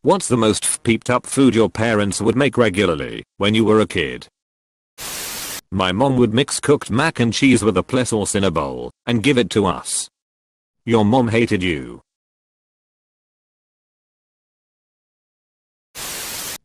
What's the most peeped up food your parents would make regularly when you were a kid? My mom would mix cooked mac and cheese with a play sauce in a bowl and give it to us. Your mom hated you.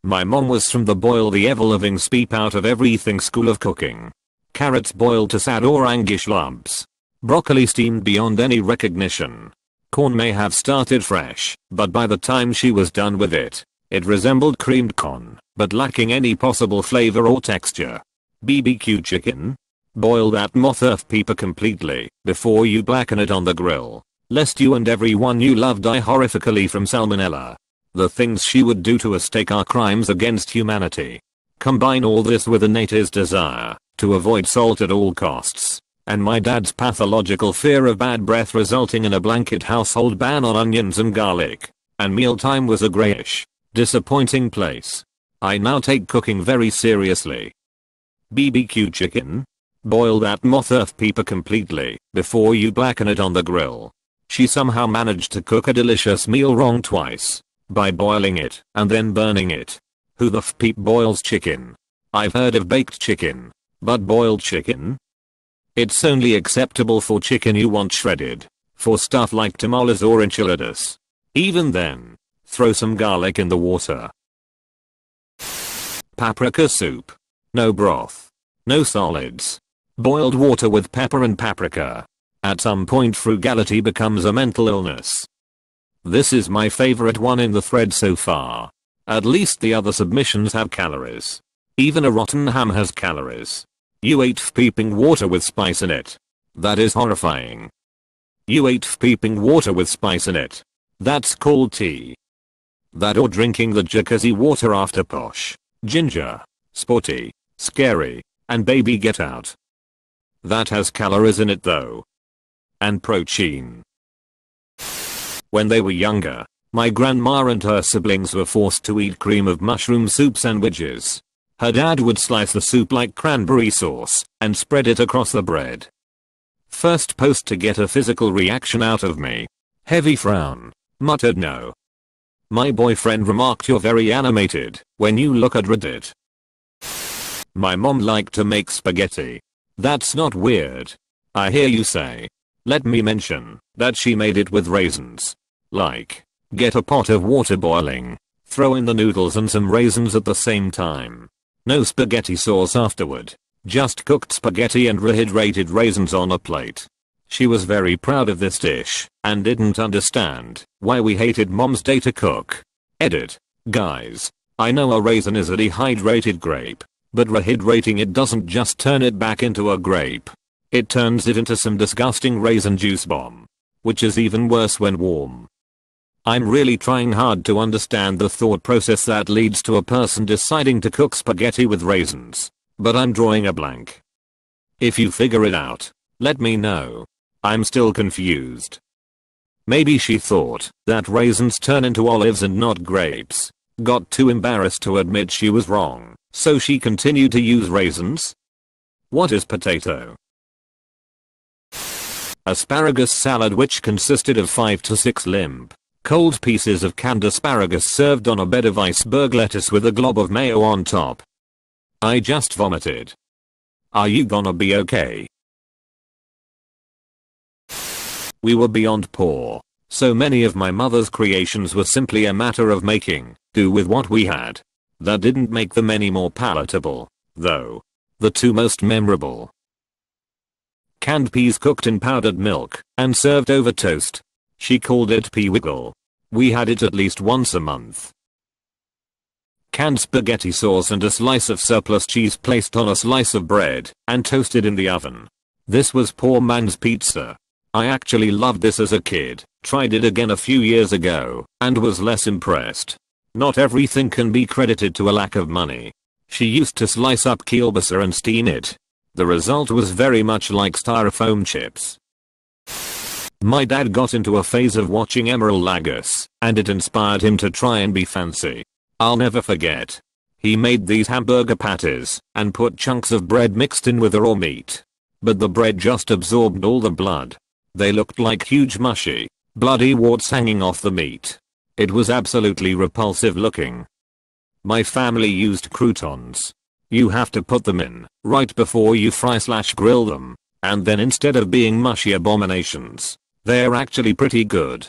My mom was from the boil the ever-living speep out of everything school of cooking. Carrots boiled to sad orangish lumps. Broccoli steamed beyond any recognition. Corn may have started fresh, but by the time she was done with it, it resembled creamed corn, but lacking any possible flavor or texture. Bbq chicken? Boil that moth-earth peeper completely before you blacken it on the grill, lest you and everyone you love die horrifically from salmonella. The things she would do to a steak are crimes against humanity. Combine all this with a native's desire to avoid salt at all costs, and my dad's pathological fear of bad breath resulting in a blanket household ban on onions and garlic, and mealtime was a grayish, disappointing place. I now take cooking very seriously. Bbq chicken? Boil that moth-earth peeper completely before you blacken it on the grill. She somehow managed to cook a delicious meal wrong twice, by boiling it and then burning it. Who the peep boils chicken? I've heard of baked chicken, but boiled chicken? It's only acceptable for chicken you want shredded, for stuff like tamales or enchiladas. Even then, throw some garlic in the water. Paprika soup. No broth. No solids. Boiled water with pepper and paprika. At some point frugality becomes a mental illness. This is my favorite one in the thread so far. At least the other submissions have calories. Even a rotten ham has calories. You ate peeping water with spice in it. That is horrifying. You ate peeping water with spice in it. That's called tea. That or drinking the jacuzzi water after posh, ginger, sporty, scary, and baby get out. That has calories in it though. And protein. When they were younger, my grandma and her siblings were forced to eat cream of mushroom soup sandwiches. Her dad would slice the soup like cranberry sauce and spread it across the bread. First post to get a physical reaction out of me. Heavy frown. Muttered no. My boyfriend remarked you're very animated when you look at Reddit. My mom liked to make spaghetti. That's not weird. I hear you say. Let me mention that she made it with raisins. Like, get a pot of water boiling, throw in the noodles and some raisins at the same time. No spaghetti sauce afterward. Just cooked spaghetti and rehydrated raisins on a plate. She was very proud of this dish and didn't understand why we hated mom's day to cook. Edit. Guys, I know a raisin is a dehydrated grape, but rehydrating it doesn't just turn it back into a grape. It turns it into some disgusting raisin juice bomb, which is even worse when warm. I'm really trying hard to understand the thought process that leads to a person deciding to cook spaghetti with raisins, but I'm drawing a blank. If you figure it out, let me know. I'm still confused. Maybe she thought that raisins turn into olives and not grapes, got too embarrassed to admit she was wrong, so she continued to use raisins? What is potato? Asparagus salad, which consisted of 5 to 6 limp, cold pieces of canned asparagus served on a bed of iceberg lettuce with a glob of mayo on top. I just vomited. Are you gonna be okay? We were beyond poor, so many of my mother's creations were simply a matter of making do with what we had. That didn't make them any more palatable, though. The two most memorable. Canned peas cooked in powdered milk and served over toast. She called it pea wiggle. We had it at least once a month. Canned spaghetti sauce and a slice of surplus cheese placed on a slice of bread and toasted in the oven. This was poor man's pizza. I actually loved this as a kid, tried it again a few years ago, and was less impressed. Not everything can be credited to a lack of money. She used to slice up kielbasa and steam it. The result was very much like styrofoam chips. My dad got into a phase of watching Emeril Lagasse, and it inspired him to try and be fancy. I'll never forget. He made these hamburger patties and put chunks of bread mixed in with the raw meat. But the bread just absorbed all the blood. They looked like huge mushy, bloody warts hanging off the meat. It was absolutely repulsive looking. My family used croutons. You have to put them in right before you fry/grill them, and then instead of being mushy abominations, they're actually pretty good.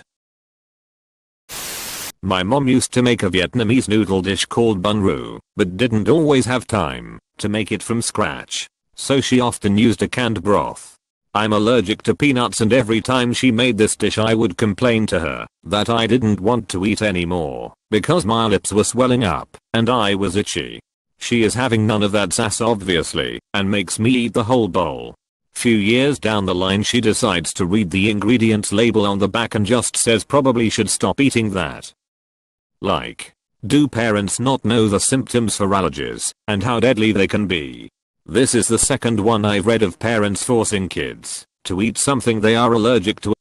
My mom used to make a Vietnamese noodle dish called bun roux, but didn't always have time to make it from scratch, so she often used a canned broth. I'm allergic to peanuts, and every time she made this dish I would complain to her that I didn't want to eat anymore because my lips were swelling up and I was itchy. She is having none of that sass obviously and makes me eat the whole bowl. Few years down the line she decides to read the ingredients label on the back and just says probably should stop eating that. Like, do parents not know the symptoms for allergies and how deadly they can be? This is the second one I've read of parents forcing kids to eat something they are allergic to.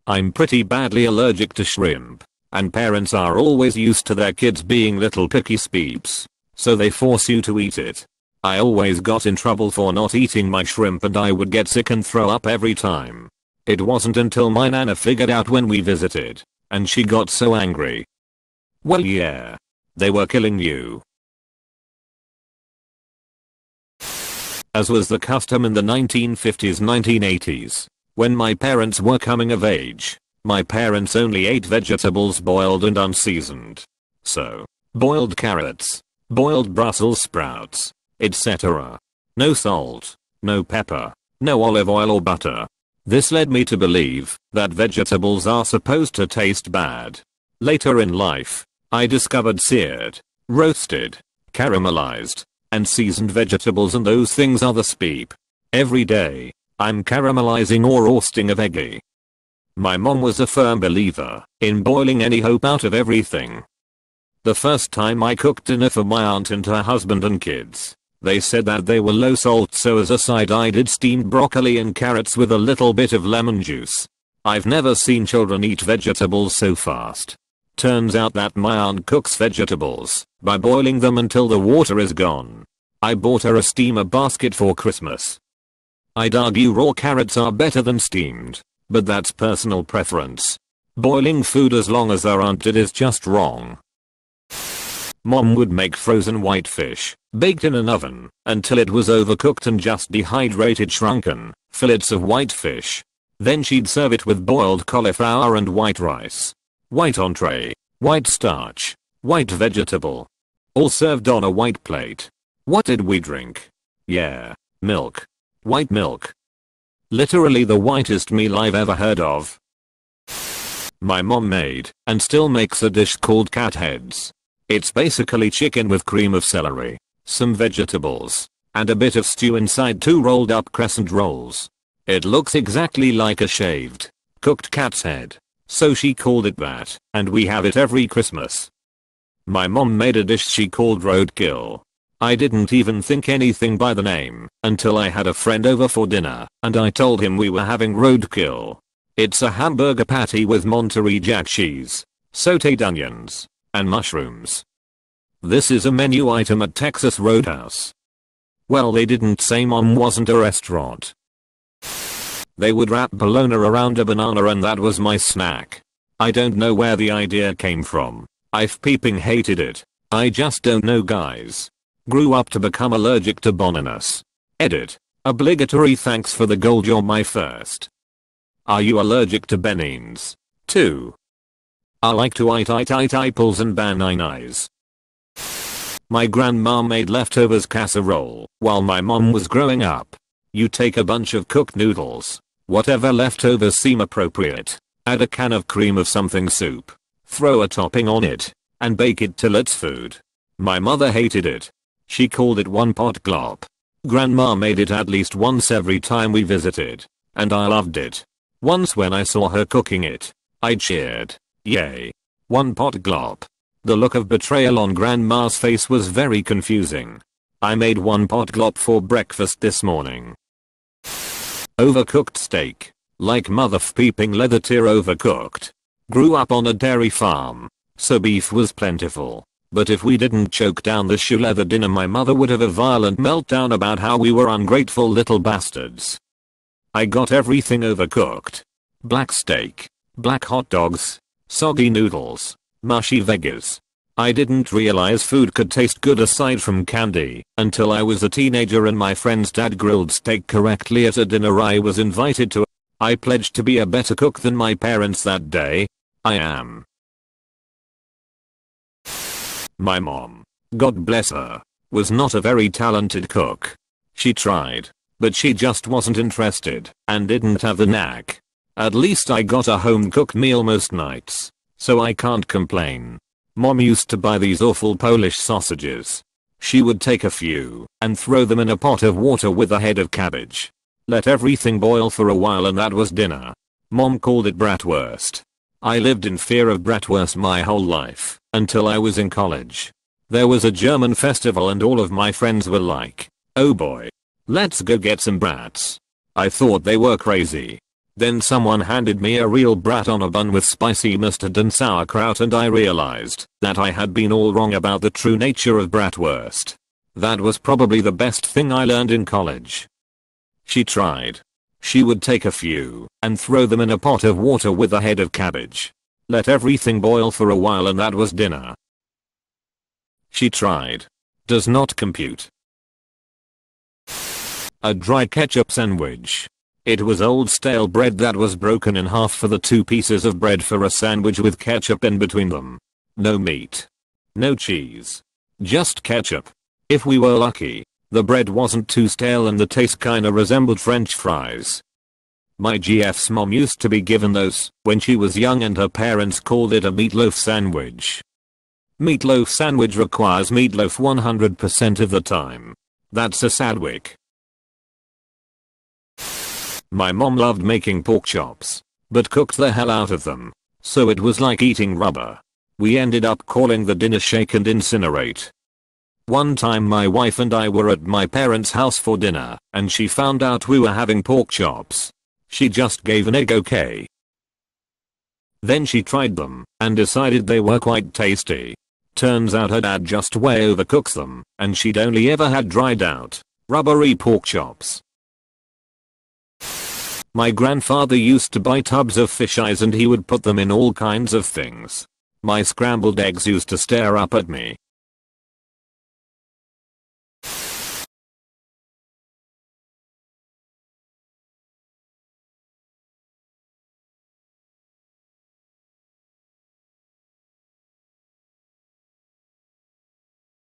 I'm pretty badly allergic to shrimp, and parents are always used to their kids being little picky speeps, so they force you to eat it. I always got in trouble for not eating my shrimp and I would get sick and throw up every time. It wasn't until my nana figured out when we visited, and she got so angry. Well, yeah, they were killing you. As was the custom in the 1950s-1980s, when my parents were coming of age, my parents only ate vegetables boiled and unseasoned. So, boiled carrots, boiled Brussels sprouts, etc. No salt, no pepper, no olive oil or butter. This led me to believe that vegetables are supposed to taste bad. Later in life, I discovered seared, roasted, caramelized, and seasoned vegetables, and those things are the speep. Every day, I'm caramelizing or roasting a veggie. My mom was a firm believer in boiling any hope out of everything. The first time I cooked dinner for my aunt and her husband and kids, they said that they were low salt, so as a side I did steamed broccoli and carrots with a little bit of lemon juice. I've never seen children eat vegetables so fast. Turns out that my aunt cooks vegetables by boiling them until the water is gone. I bought her a steamer basket for Christmas. I'd argue raw carrots are better than steamed, but that's personal preference. Boiling food as long as our aunt did is just wrong. Mom would make frozen whitefish, baked in an oven, until it was overcooked and just dehydrated shrunken fillets of whitefish. Then she'd serve it with boiled cauliflower and white rice. White entree, white starch, white vegetable. All served on a white plate. What did we drink? Yeah, milk. White milk. Literally the whitest meal I've ever heard of. My mom made, and still makes, a dish called cat heads. It's basically chicken with cream of celery, some vegetables, and a bit of stew inside 2 rolled up crescent rolls. It looks exactly like a shaved, cooked cat's head. So she called it that, and we have it every Christmas. My mom made a dish she called roadkill. I didn't even think anything by the name until I had a friend over for dinner and I told him we were having roadkill. It's a hamburger patty with Monterey Jack cheese, sauteed onions, and mushrooms. This is a menu item at Texas Roadhouse. Well, they didn't say Mom wasn't a restaurant. They would wrap bologna around a banana and that was my snack. I don't know where the idea came from. I've peeping hated it. I just don't know, guys. Grew up to become allergic to bananas. Edit. Obligatory thanks for the gold, you're my first. Are you allergic to benines? 2. I like to eat apples and bananas. My grandma made leftovers casserole while my mom was growing up. You take a bunch of cooked noodles, whatever leftovers seem appropriate, add a can of cream of something soup, throw a topping on it, and bake it till it's food. My mother hated it. She called it one pot glop. Grandma made it at least once every time we visited, and I loved it. Once when I saw her cooking it, I cheered. Yay. One pot glop. The look of betrayal on Grandma's face was very confusing. I made one pot glop for breakfast this morning. Overcooked steak. Like mother peeping leather tier overcooked. Grew up on a dairy farm, so beef was plentiful. But if we didn't choke down the shoe leather dinner, my mother would have a violent meltdown about how we were ungrateful little bastards. I got everything overcooked. Black steak, black hot dogs, soggy noodles, Mushy Vegas. I didn't realize food could taste good aside from candy until I was a teenager and my friend's dad grilled steak correctly at a dinner I was invited to. I pledged to be a better cook than my parents that day. I am. My mom, God bless her, was not a very talented cook. She tried, but she just wasn't interested and didn't have the knack. At least I got a home cooked meal most nights, so I can't complain. Mom used to buy these awful Polish sausages. She would take a few and throw them in a pot of water with a head of cabbage. Let everything boil for a while and that was dinner. Mom called it bratwurst. I lived in fear of bratwurst my whole life until I was in college. There was a German festival and all of my friends were like, "Oh boy, let's go get some brats." I thought they were crazy. Then someone handed me a real brat on a bun with spicy mustard and sauerkraut and I realized that I had been all wrong about the true nature of bratwurst. That was probably the best thing I learned in college. She tried. She would take a few and throw them in a pot of water with a head of cabbage. Let everything boil for a while and that was dinner. She tried. Does not compute. A dry ketchup sandwich. It was old stale bread that was broken in half for the 2 pieces of bread for a sandwich with ketchup in between them. No meat. No cheese. Just ketchup. If we were lucky, the bread wasn't too stale and the taste kinda resembled French fries. My GF's mom used to be given those when she was young and her parents called it a meatloaf sandwich. Meatloaf sandwich requires meatloaf 100% of the time. That's a sadwick. My mom loved making pork chops, but cooked the hell out of them, so it was like eating rubber. We ended up calling the dinner shake and incinerate. One time my wife and I were at my parents' house for dinner, and she found out we were having pork chops. She just gave an egg okay. Then she tried them, and decided they were quite tasty. Turns out her dad just way overcooks them, and she'd only ever had dried out, rubbery pork chops. My grandfather used to buy tubs of fish eyes and he would put them in all kinds of things. My scrambled eggs used to stare up at me